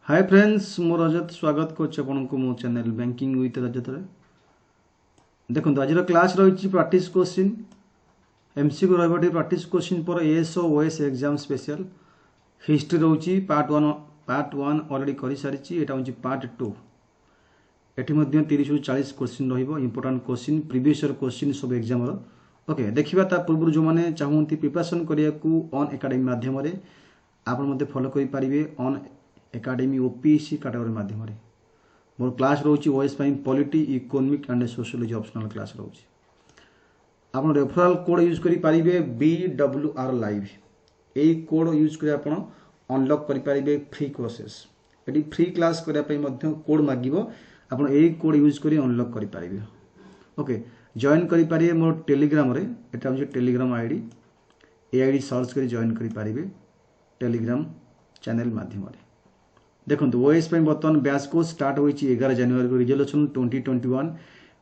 Hi friends मो रजत स्वागत करछि आपनको मो चैनल बैंकिंग विथ रजत रे। देखो आज क्लास रही प्रैक्टिस क्वेश्चन एमसीक्यू रही प्रैक्टिस क्वेश्चन पर ASO OS exam special history रोची पार्ट वन ऑलरेडी कर सारी एटा होची पार्ट टू। एठी मध्य 30 रु 40 क्वेश्चन रहिबो important question previous year question सब एग्जाम रो। ओके देखिबा ता पूर्व जो माने चाहूंती प्रिपरेशन करिया को ऑन एकेडमी माध्यम रे आपण मते फॉलो करि परिबे ऑन एकेडमी ओपीएससी कैटेगरी माध्यम रे। मोर क्लास रोची ओएस पाई polity economic and sociology optional class रोची। आपण रेफरल कोड यूज करि परिबे BWR लाइव एई कोड यूज करि आपण अनलॉक करि परिबे फ्री कोर्सेस। एटी फ्री क्लास करिया पई मध्य कोड मागिबो आपण एई कोड यूज करि अनलॉक करि परिबे। ओके जॉइन करि परिबे मोर टेलीग्राम रे। एटा होची Telegram ID A ID search करि जॉइन करि परिबे टेलीग्राम चैनल माध्यम रे। देखो ओएस पे बर्तमान बैच कोर्स स्टार्ट होइछि 11 जनवरी को रिजल्यूशन 2021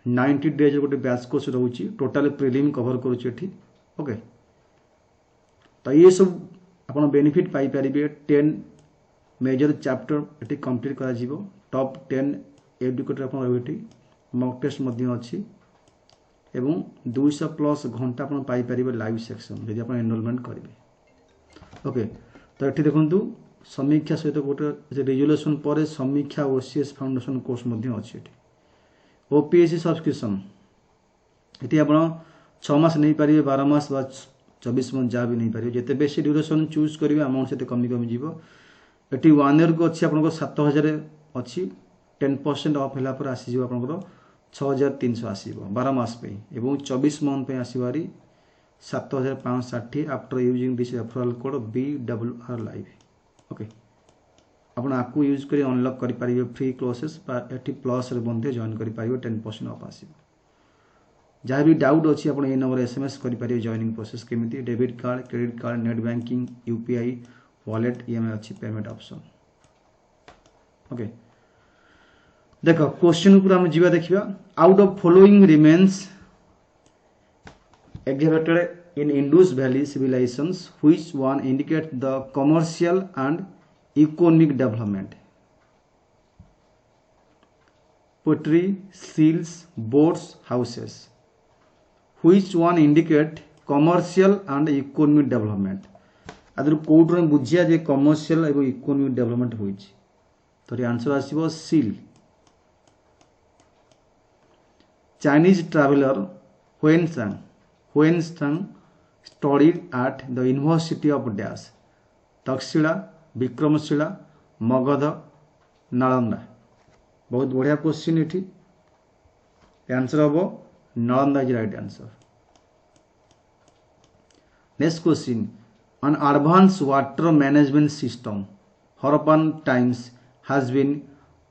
90 डेज गोटे बैच कोर्स रहउछि टोटल प्रीलिम कवर करूछि एठी। ओके तो ये सब आपण बेनिफिट पाई परिबे 10 मेजर चैप्टर एठी कंप्लीट करा जिवो टॉप 10 एजुकेटर आपण रहउछि मॉक टेस्ट मध्ये अछि एवं 200 प्लस घंटा आपण पाई परिबे लाइव सेक्शन यदि आपण एनरोलमेंट करिवे। ओके तो एठी देखंतु समीक्षा सहित गोटे रिजोल्यूशन पर समीक्षा ओसीएस फाउंडेशन कोर्स मध्ये अछि एठी ओपीएससी सब्सक्रिप्शन एठी आपण 6 मास नै परिबे 12 मास बा 24 मास जा भी नै परिबे जते बेसी ड्यूरेशन चूज करिवे अमाउंट सेते कमी कमी जीवो। एठी 1 ईयर को अछि आपनको 7000 अछि 10% ऑफ होला पर आसी जीवो आपनको 6300 आसीबो 12 मास पे एवं 24 मंथ पे आसीबारी 7560 after using this referral code BWR live. Okay आपण आपको यूज करी अनलॉक करि परिबे फ्री क्लासेस एठी प्लस रे बंधे जॉइन करि परिबे 10% ऑफ आसीबो। जहाँ भी डाउट अछि आपण ए नंबर एसएमएस करि परिबे जॉइनिंग प्रोसेस केमिति debit card credit card net banking UPI wallet EMI अछि पेमेंट ऑप्शन। ओके देखो क्वेश्चन ऊपर हम जीवा देखिबा out of following remains exhibited in Indus Valley civilizations, which one indicate the commercial and economic development? Pottery, seals, boats, houses. Which one indicate commercial and economic development? आदर कोड रे बुझिया जे कमर्शियल एवं इकोनॉमिक डेवलपमेंट होइछि तो answer आसीबो सील। Chinese traveller Huansang studied at the University of Dash, Takshashila, Vikramshila, Magadh, Nalanda. बहुत बढ़िया क्वेश्चन एठी आंसर हबो Nalanda is right answer. Next question an advanced water management system Harappan times has been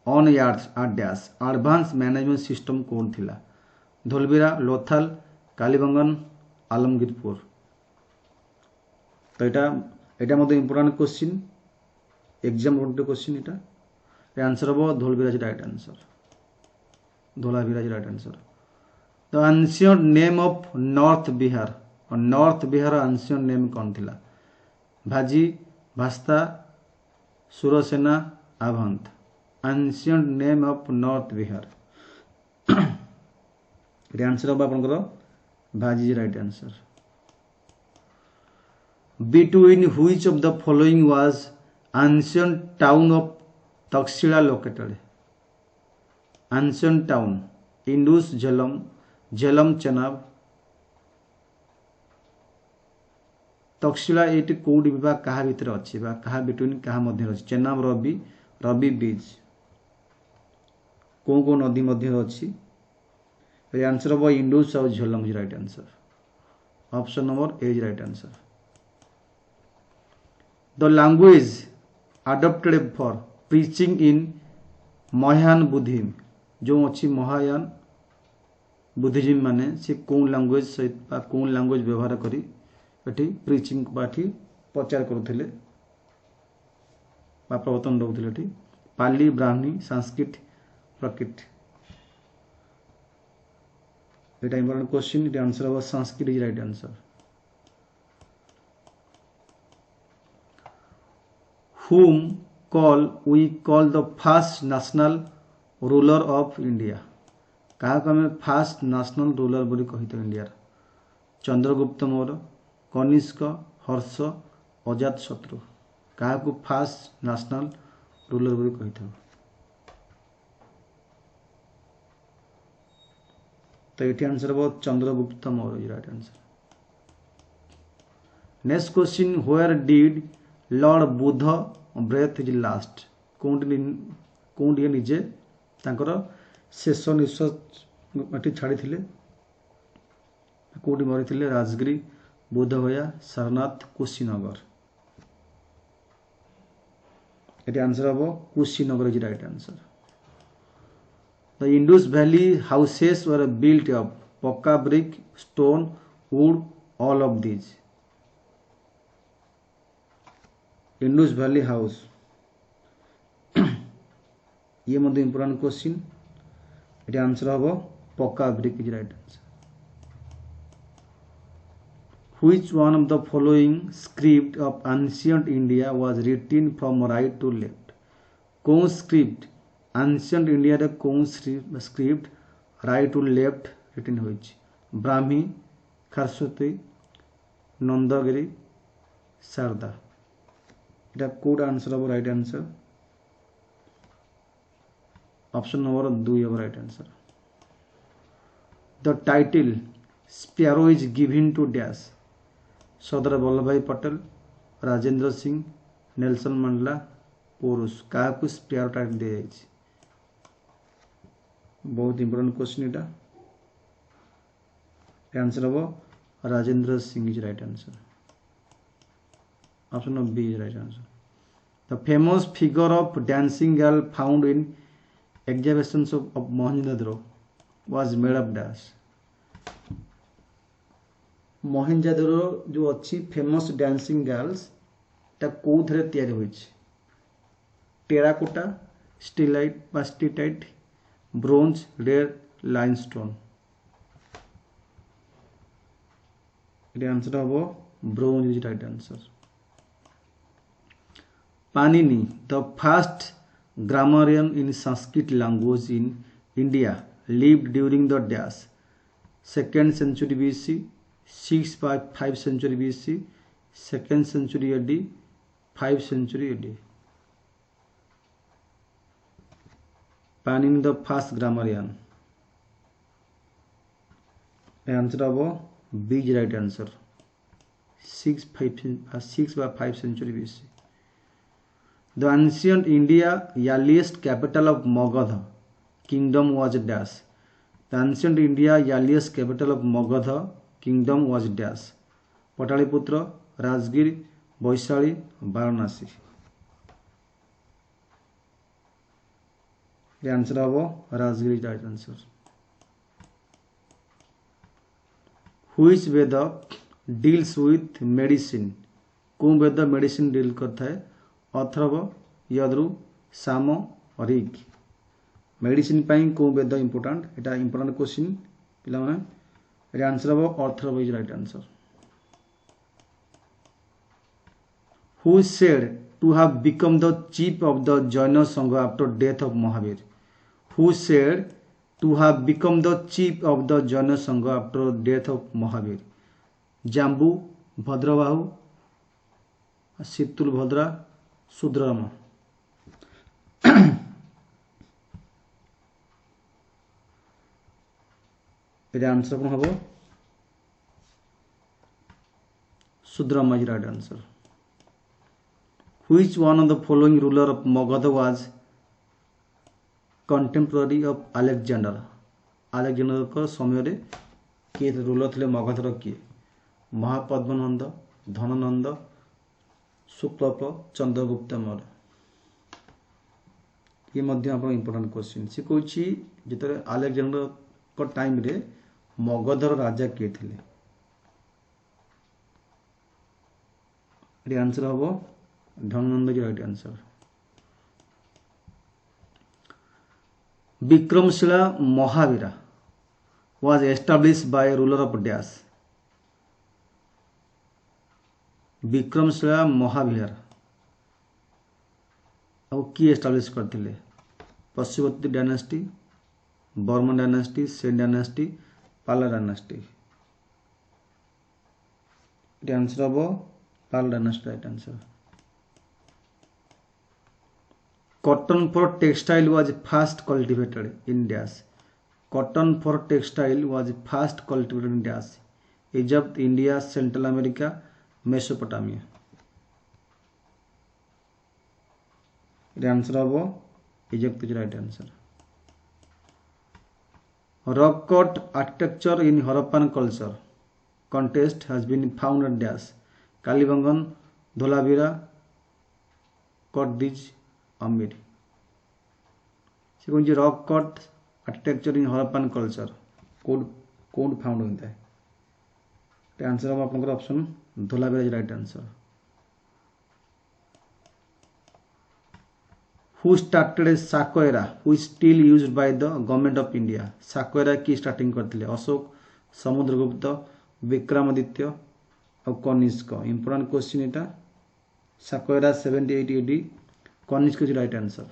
unearthed at Dash। advanced management system कौन थिला धोलबीरा लोथल कालीबंगन आलमगीरपुर। तो एटा मते important question exam road question एटा आंसर हबो Dholavira is right answer Dholavira is right answer. The ancient name of north Bihar और north Bihar ancient name कौन थिला भाजी भास्ता Surasena Avanti. Ancient name of north Bihar answer हबो आपनकर Vajji right answer. Between which of the following was ancient town of Takshila located? Ancient town Indus Jhelum Chenab। Takshashila eighty कोडी विभाग कहा भितर अछि बा कहा बिटवीन कहा मध्य अछि चेनाब रवि बीज को नदी मध्य अछि आंसर हबो इंडस और Jhelum is right answer. Option number A is right answer. The language adopted for preaching in Mahayana Buddhism जो अच्छी महायान बुद्धिज्म माने से कौन लैंग्वेज सहित कौन लैंग्वेज व्यवहार करी एठी प्रीचिंग बाठी प्रचार करुथिले बा प्रवर्तन दउथिले एठी पाली ब्राह्मणी संस्कृत प्रकृत। एटा इंपोर्टेंट क्वेश्चन इट आंसर हबो Sanskrit is right answer. whom call the fast national ruler of India क्या आम फास्ट नेशनल रूलर बोली कही तो इंडिया चंद्रगुप्त मौर्य कनिष्क हर्ष अजात शत्रु क्या फास्ट नेशनल रूलर बोली कही था तो ये आंसर हम Chandragupta Maurya right answer. Next question where did lord Buddha breathe his last कौन निजे तांकर शेष निश्वास छाड़ी कौटी मरी राजगिरी बुद्धगया सारनाथ कुशीनगर ये आंसर हम Kushinagar is right answer. The Indus valley houses were built of pucca brick stone wood all of these Indus valley house ये मध्य इंपोर्टेंट क्वेश्चन ये आंसर हम pucca brick is right answer. Which one of the following script of ancient India was written from right to left? कौन script ancient India रे कौन script right to left written होइछ ब्राह्मी खरस्वती नंदगिरी शारदा এটা code answer হবে right answer option number 2 হবে right answer. The title Sparrow is given to dash Sardar Vallabh भाई Patel Rajendra Singh Nelson Mandela पुरुष क्या स्पेयर टाइटल दी जाए बहुत इंपोर्टेंट क्वेश्चन एटा आंसर हम Rajendra Singh is right answer option number B is right answer. The famous figure of dancing girl found in exhibitions of Mohenjodaro was made of dash Mohenjodaro जो अच्छी famous dancing girls ता कोथरे तैयारी होइछ terracotta steatite बा steatite bronze red limestone ये answer हम bronze is right answer. Panini the first grammarian in Sanskrit language in India lived during the dash 2nd century BC 6 by 5 century BC 2nd century AD 5 century AD Panini the first grammarian answer of B is right answer 6 by 5 century BC। The ancient India earliest capital of Magadha kingdom was dash the ancient India earliest capital of Magadha kingdom was dash Pataliputra Rajgir Vaishali Varanasi ये answer हम Rajgir is right answer. Which Veda deals with medicine कौन Veda medicine deal करता है अथर्व यदु साम Rig medicine पाई कौन वेद important एटा important question पिला माने ये आंसर हम Atharva is right answer. Who said to have become the chief of the Jaina Sangha after death of Mahavir? Who said to have become the chief of the Jaina Sangha after death of Mahavir? Jambu, Bhadrabahu, Situl Bhadra, Sudrama. ये answer कौन हम Sudrama is right answer. Which one of the following ruler of Magadha was contemporary of Alexander? Alexander का समय रे किए ruler थे मगधर किए महापद्मनंद धननंद शुक्लप चंद्रगुप्त मौर्य ये मध्य आप इंपोर्टेंट क्वेश्चन सी कौन जिते आलेक्जेंडर को टाइम रे मगधर राजा किए थे ये आंसर हम धननंद की right answer. Vikramshila Mahavira was established by ruler of dash Vikramshila Mahavir ଆଉ କିଏ ଏଷ୍ଟାବ୍ଲିଶ କରିଥିଲେ? ପଶୁପତି ଡାଇନାଷ୍ଟି, ବର୍ମନ ଡାଇନାଷ୍ଟି, ସେନ ଡାଇନାଷ୍ଟି, ପାଲା ଡାଇନାଷ୍ଟି। ଏଠି ଆନ୍ସର ହେବ ପାଲା dynasty right answer. Cotton for textile was first cultivated in dash. Cotton for textile was first cultivated in dash. Egypt, India, Central America, Mesopotamia. The answer of Egypt is right answer. Rock cut architecture in Harappan culture contest has been found at dash. Kalibangan, Dholavira, Kotdij, Amir. से rock cut architecture in Harappan culture कोड found होता है answer हम आपनकर option Dholavira is right answer. Who started Saka era who still used by the government of India. Saka era की starting करथिले अशोक, समुद्रगुप्त, विक्रमादित्य और Kanishka. Important question एटा साकोएरा 78 AD, Kanishka is right answer.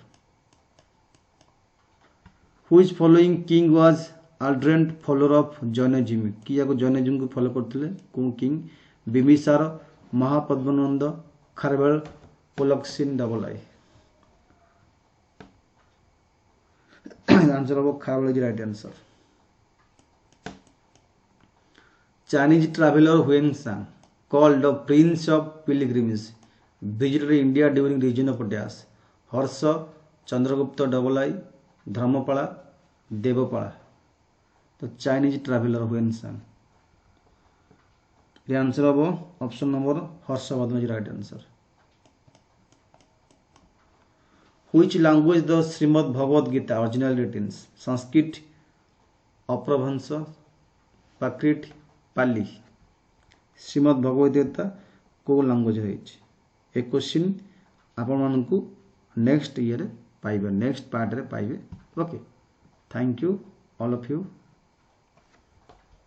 Which following king was ardent follower of Jainism? किया को जैनिज्म को फॉलो करथिले कोन किंग? Bimbisara, Mahapadmananda, Kharavela, Pulakeshin double I. Answer of Kharavela is right answer. Chinese traveler Huang Sang, called the Prince of Pilgrims, visited India during region of dash. Harsh, Chandragupta double आई, धर्मपाला, देवपाला। तो Chinese traveller when सांग। The answer of option number Harshvardhan is right answer. Which language the Srimad Bhagavad Gita original written? Sanskrit, अपभ्रंश, प्राकृत, पाली। श्रीमद भगवद गीता को language होइछ a question आपण मानकू next year पाइबे next part रे पाइबे। Okay, thank you all of you.